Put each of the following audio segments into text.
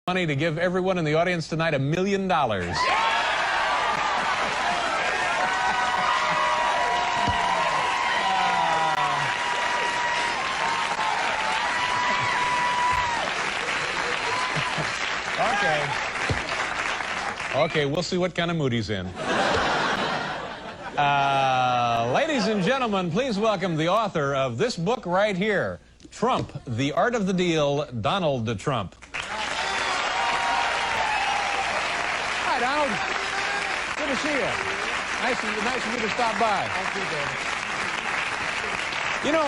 Money to give everyone in the audience tonight $1 million. Okay, we'll see what kind of mood he's in. Ladies and gentlemen, please welcome the author of this book right here, Trump, The Art of the Deal, Donald Trump. Hi, Donald. Good to see you. Nice of you to stop by. Thank you, David. You know,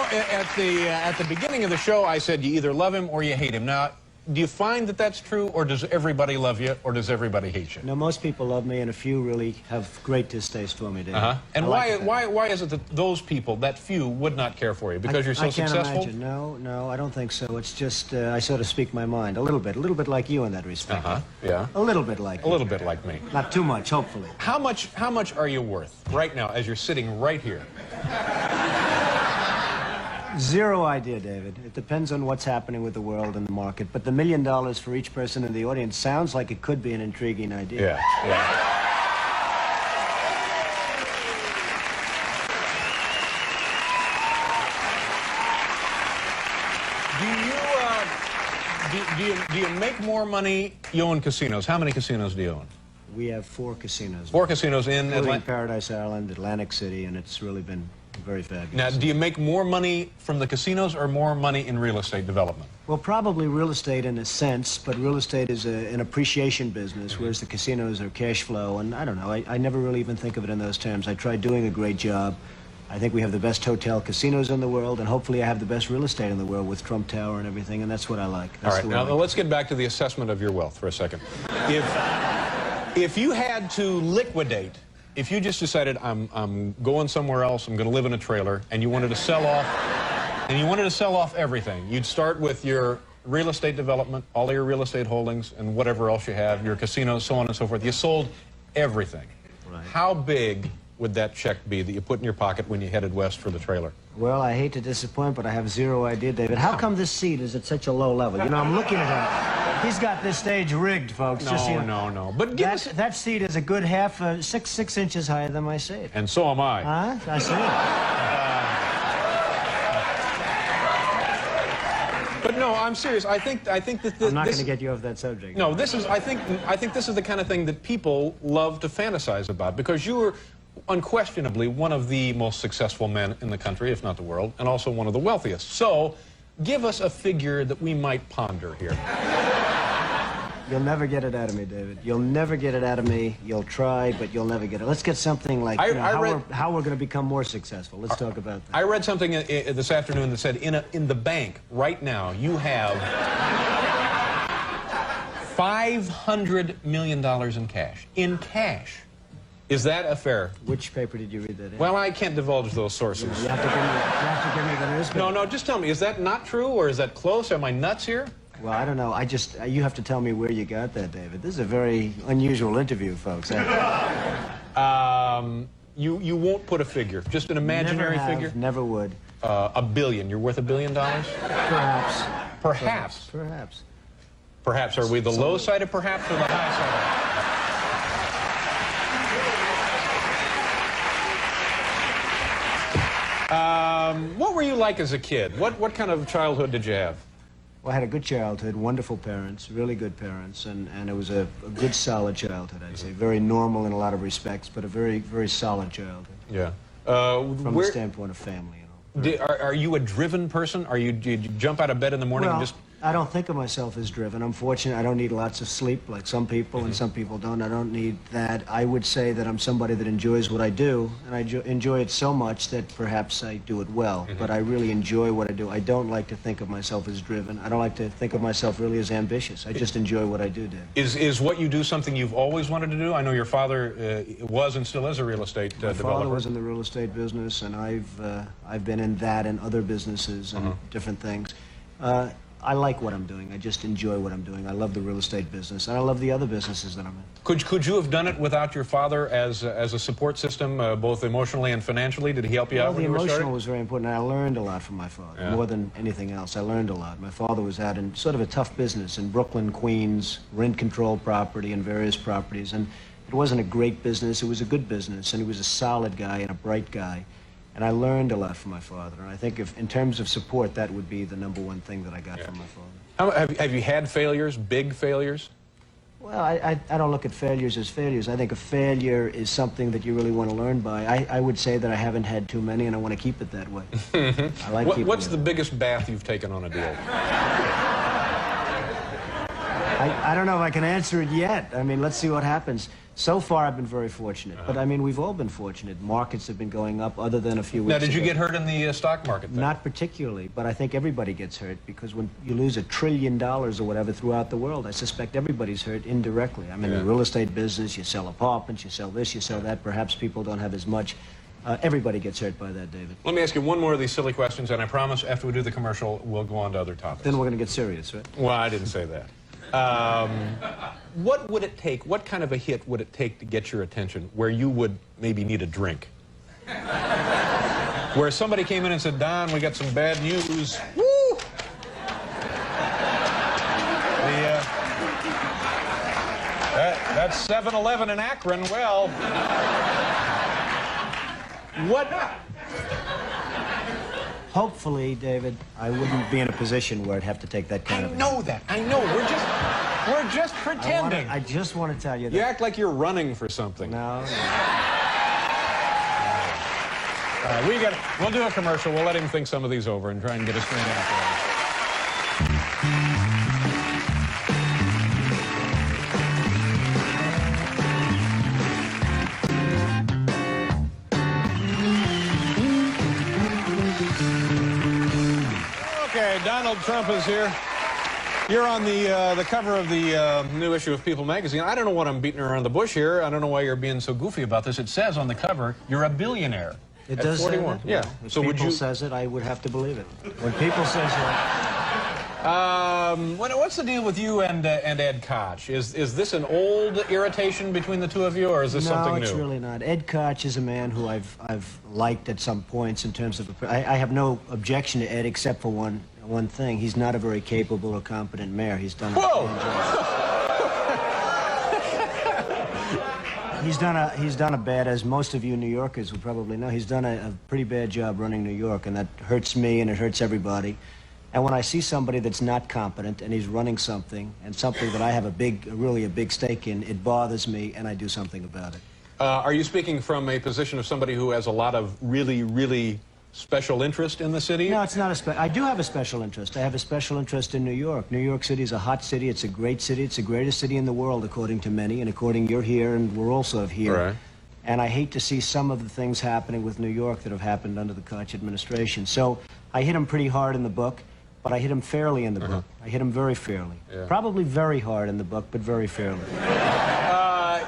at the beginning of the show, I said you either love him or you hate him. Now, do you find that that's true, or does everybody love you, or does everybody hate you? No, most people love me, and a few really have great distaste for me, David. And why is it that those people, that few, would not care for you? Because you're so successful? I can't imagine. No, I don't think so. It's just I sort of speak my mind a little bit like you in that respect. Yeah. A little bit like you. A little bit like me. Not too much, hopefully. How much are you worth right now, as you're sitting right here? Zero idea, David. It depends on what's happening with the world and the market. But the $1 million for each person in the audience sounds like it could be an intriguing idea. Yeah. Do you make more money? You own casinos. How many casinos do you own? We have 4 casinos. 4 casinos in Atlanta? Paradise Island, Atlantic City, and it's really been very fabulous. Now, do you make more money from the casinos or more money in real estate development? Well, probably real estate in a sense, but real estate is an appreciation business, whereas the casinos are cash flow, and I don't know, I never really even think of it in those terms. I tried doing a great job. I think we have the best hotel casinos in the world, and hopefully I have the best real estate in the world with Trump Tower and everything, and that's what I like. All right, now let's get back to the assessment of your wealth for a second. If you had to liquidate, if you just decided I'm going somewhere else, I'm going to live in a trailer, and you wanted to sell off, everything, you'd start with your real estate development, all of your real estate holdings, and whatever else you have, your casinos, so on and so forth. You sold everything. Right. How big would that check be that you put in your pocket when you headed west for the trailer? Well, I hate to disappoint, but I have zero idea, David. How come this seat is at such a low level? You know, I'm looking at him. He's got this stage rigged, folks. No. But that seat is a good six inches higher than my seat. And so am I. Huh? I see. But no, I'm serious. I think that I'm not going to get you off that subject. No, this is. I think this is the kind of thing that people love to fantasize about, because you are unquestionably one of the most successful men in the country, if not the world, and also one of the wealthiest. So, give us a figure that we might ponder here. You'll never get it out of me, David. You'll never get it out of me. You'll try, but you'll never get it. Let's get something like how we're going to become more successful. Let's talk about that. I read something this afternoon that said in the bank right now you have $500 million in cash. In cash. Is that a fair? Which paper did you read that in? Well, I can't divulge those sources. You have to give me the newspaper. No, just tell me, is that not true, or is that close? Am I nuts here? Well, I don't know. You have to tell me where you got that, David. This is a very unusual interview, folks. You won't put a figure, just an imaginary figure? Never would. $1 billion. You're worth $1 billion? Perhaps. Perhaps. Perhaps. Perhaps. Are we the low side of perhaps or the high side of? What were you like as a kid? What kind of childhood did you have? Well, I had a good childhood, wonderful parents, really good parents, and it was a good, solid childhood, I'd say. Very normal in a lot of respects, but a very, very solid childhood. Yeah. From the standpoint of family, you know. Are you a driven person? Do you jump out of bed in the morning and just... I don't think of myself as driven. I'm fortunate. I don't need lots of sleep like some people, and some people don't. I don't need that. I would say that I'm somebody that enjoys what I do, and I enjoy it so much that perhaps I do it well. But I really enjoy what I do. I don't like to think of myself as driven. I don't like to think of myself really as ambitious. I just enjoy what I do, Dave. Is what you do something you've always wanted to do? I know your father was and still is a real estate developer. My father was in the real estate business, and I've been in that and other businesses and different things. I like what I'm doing. I just enjoy what I'm doing. I love the real estate business, and I love the other businesses that I'm in. Could you have done it without your father as a support system, both emotionally and financially? Did he help you out when you were The starting? emotional was very important, and I learned a lot from my father, more than anything else. I learned a lot. My father was out in sort of a tough business in Brooklyn, Queens, rent-controlled property and various properties, and it wasn't a great business. It was a good business, and he was a solid guy and a bright guy. And I learned a lot from my father. And I think in terms of support, that would be the #1 thing that I got from my father. Have you had failures, big failures? Well, I don't look at failures as failures. I think a failure is something that you really want to learn by. I would say that I haven't had too many, and I want to keep it that way. I like keeping What's it. the biggest bath you've taken on a deal? I don't know if I can answer it yet. I mean, let's see what happens. So far, I've been very fortunate. But, I mean, we've all been fortunate. Markets have been going up other than a few weeks Now, did you ago. get hurt in the stock market then? Not particularly, but I think everybody gets hurt because when you lose $1 trillion or whatever throughout the world, I suspect everybody's hurt indirectly. I'm in the real estate business. You sell apartments, you sell this, you sell that. Perhaps people don't have as much. Everybody gets hurt by that, David. Let me ask you one more of these silly questions, and I promise after we do the commercial, we'll go on to other topics. Then we're going to get serious, right? Well, I didn't say that. What would it take, what kind of a hit would it take to get your attention where you would maybe need a drink? Where somebody came in and said, Don, we got some bad news. Woo! That's 7-Eleven in Akron. Well, what? Hopefully, David, I wouldn't be in a position where I'd have to take that kind of... I know that. I know. We're just pretending. I just want to tell you that... You act like you're running for something. No. We'll do a commercial. We'll let him think some of these over and try and get a straight answer. Okay, Donald Trump is here. You're on the cover of the new issue of People magazine. I don't know what I'm beating around the bush here. I don't know why you're being so goofy about this. It says on the cover, you're a billionaire. It at does 41. say that? Yeah. Well, if So would people you? says it, I would have to believe it. When people says that, What's the deal with you and Ed Koch? Is this an old irritation between the two of you, or is this something new? No, it's really not. Ed Koch is a man who I've liked at some points in terms of. I have no objection to Ed except for one thing. He's not a very capable or competent mayor. He's done. He's done a bad, as most of you New Yorkers would probably know, he's done a pretty bad job running New York, and that hurts me and it hurts everybody. And when I see somebody that's not competent and he's running something, and something that I have really a big stake in, it bothers me and I do something about it. Are you speaking from a position of somebody who has a lot of really, really special interest in the city? No, it's not I do have a special interest. I have a special interest in New York. New York City is a hot city. It's a great city. It's the greatest city in the world, according to many, and according you're here, and we're also here. Right. And I hate to see some of the things happening with New York that have happened under the Koch administration. So I hit him pretty hard in the book, but I hit him fairly in the book. I hit him very fairly. Yeah. Probably very hard in the book, but very fairly.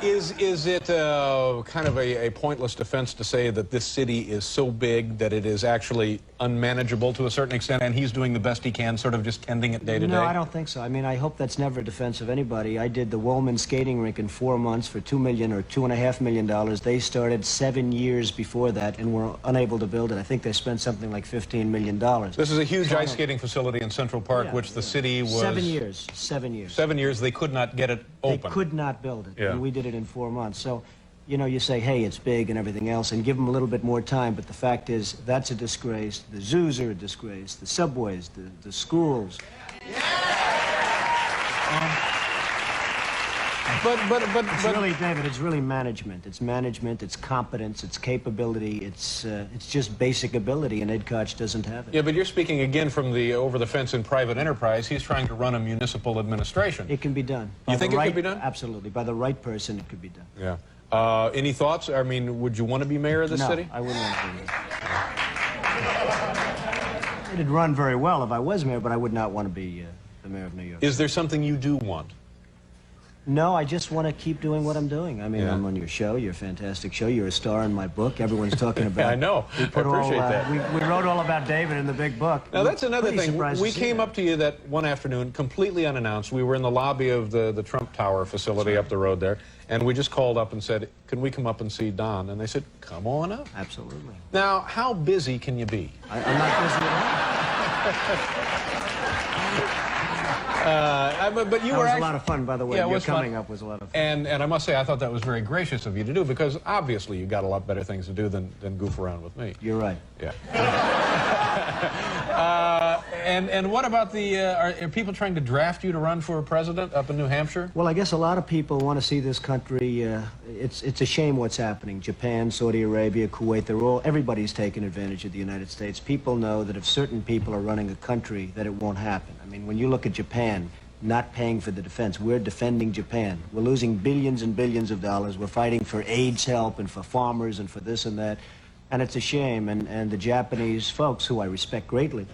Is it kind of a pointless defense to say that this city is so big that it is actually unmanageable to a certain extent, and he's doing the best he can, sort of just tending it day to day? No, I don't think so. I mean, I hope that's never a defense of anybody. I did the Woolman skating rink in 4 months for $2 million or $2.5 million. They started 7 years before that and were unable to build it. I think they spent something like $15 million. This is a huge ice skating facility in Central Park, which the city was... 7 years. 7 years. 7 years, they could not get it open. They could not build it, Yeah. and we did it in 4 months. So, you know, you say, hey, it's big and everything else, and give them a little bit more time, but the fact is, that's a disgrace. The zoos are a disgrace. The subways, the schools. It's really, David, it's really management. It's management, it's competence, it's capability, it's just basic ability, and Ed Koch doesn't have it. Yeah, but you're speaking again from the over-the-fence in private enterprise. He's trying to run a municipal administration. It can be done. You think it could be done? Absolutely. By the right person, it could be done. Yeah. Any thoughts? I mean, would you want to be mayor of this city? No, I wouldn't want to be mayor. It'd run very well if I was mayor, but I would not want to be the mayor of New York. Is there something you do want? No, I just want to keep doing what I'm doing. I mean, Yeah. I'm on your show. You're a fantastic show. You're a star in my book. Everyone's talking about. I know. I appreciate that. We wrote all about David in the big book. Now, that's another Pretty thing. surprised We to see came that. up to you that one afternoon, completely unannounced. We were in the lobby of the Trump Tower facility up the road there, and we just called up and said, can we come up and see Don? And they said, come on up. Absolutely. Now, how busy can you be? I'm not busy at all. But you That were was a lot of fun, by the way. Yeah, it Your was fun. coming up was a lot of fun. And I must say, I thought that was very gracious of you to do, because obviously you got a lot better things to do than goof around with me. You're right. Yeah. And what about the, are people trying to draft you to run for president up in New Hampshire? Well, I guess a lot of people want to see this country. It's a shame what's happening. Japan, Saudi Arabia, Kuwait, everybody's taking advantage of the United States. People know that if certain people are running a country, that it won't happen. I mean, when you look at Japan, not paying for the defense, we're defending Japan. We're losing billions and billions of dollars. We're fighting for AIDS help and for farmers and for this and that. And it's a shame. And the Japanese folks, who I respect greatly,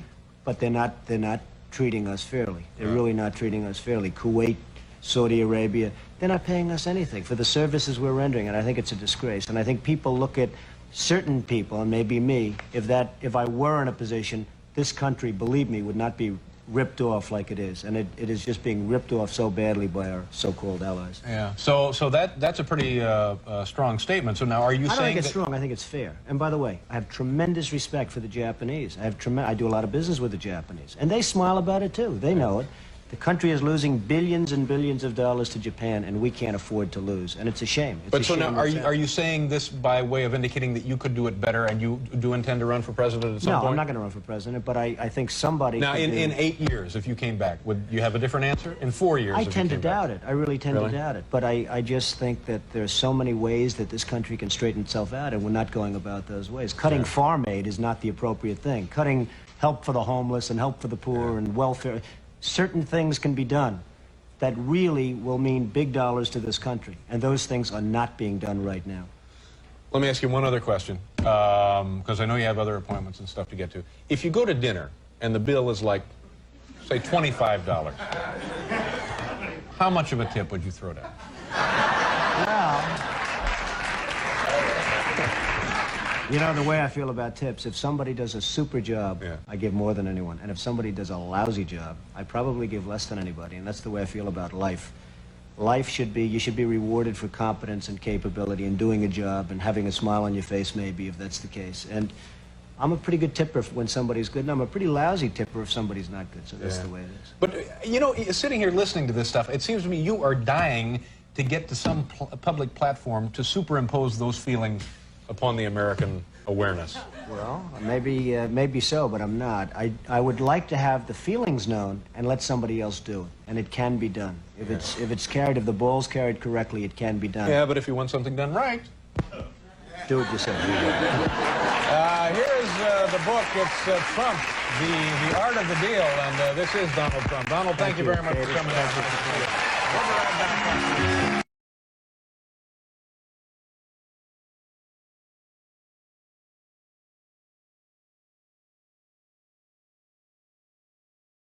but they're not treating us fairly. They're really not treating us fairly. Kuwait, Saudi Arabia, they're not paying us anything for the services we're rendering, and I think it's a disgrace. And I think people look at certain people, and maybe me, if I were in a position, this country, believe me, would not be ripped off like it is. And it is just being ripped off so badly by our so-called allies. Yeah. So that's a pretty strong statement. So now, are you I don't saying think it's that... strong. I think it's fair. And by the way, I have tremendous respect for the Japanese. I do a lot of business with the Japanese, and they smile about it too. They know it. The country is losing billions and billions of dollars to Japan, and we can't afford to lose. And it's a shame. It's But a so shame now, what's are you saying this by way of indicating that you could do it better, and you do intend to run for president at some No, point? I'm not going to run for president, but I think somebody. Now, could in do- 8 years, if you came back, would you have a different answer? In 4 years, I if you tend to came back? doubt it. I really tend Really? to doubt it. But I just think that there's so many ways that this country can straighten itself out, and we're not going about those ways. Cutting farm aid is not the appropriate thing. Cutting help for the homeless and help for the poor and welfare. Certain things can be done that really will mean big dollars to this country, and those things are not being done right now. Let me ask you one other question, because I know you have other appointments and stuff to get to. If you go to dinner and the bill is like, say, $25, how much of a tip would you throw down? Well, you know, the way I feel about tips, if somebody does a super job, Yeah. I give more than anyone. And if somebody does a lousy job, I probably give less than anybody. And that's the way I feel about life. Life should be, you should be rewarded for competence and capability and doing a job and having a smile on your face, maybe, if that's the case. And I'm a pretty good tipper when somebody's good, and I'm a pretty lousy tipper if somebody's not good. So that's Yeah. the way it is. But, you know, sitting here listening to this stuff, it seems to me you are dying to get to some public platform to superimpose those feelings upon the American awareness. Well, maybe so, but I'm not. I would like to have the feelings known and let somebody else do it, and it can be done. If the ball's carried correctly, it can be done. Yeah, but if you want something done right. Do it yourself. Here is the book. It's Trump, the Art of the Deal, and this is Donald Trump. Donald, thank you very much for coming out. We'll be right back.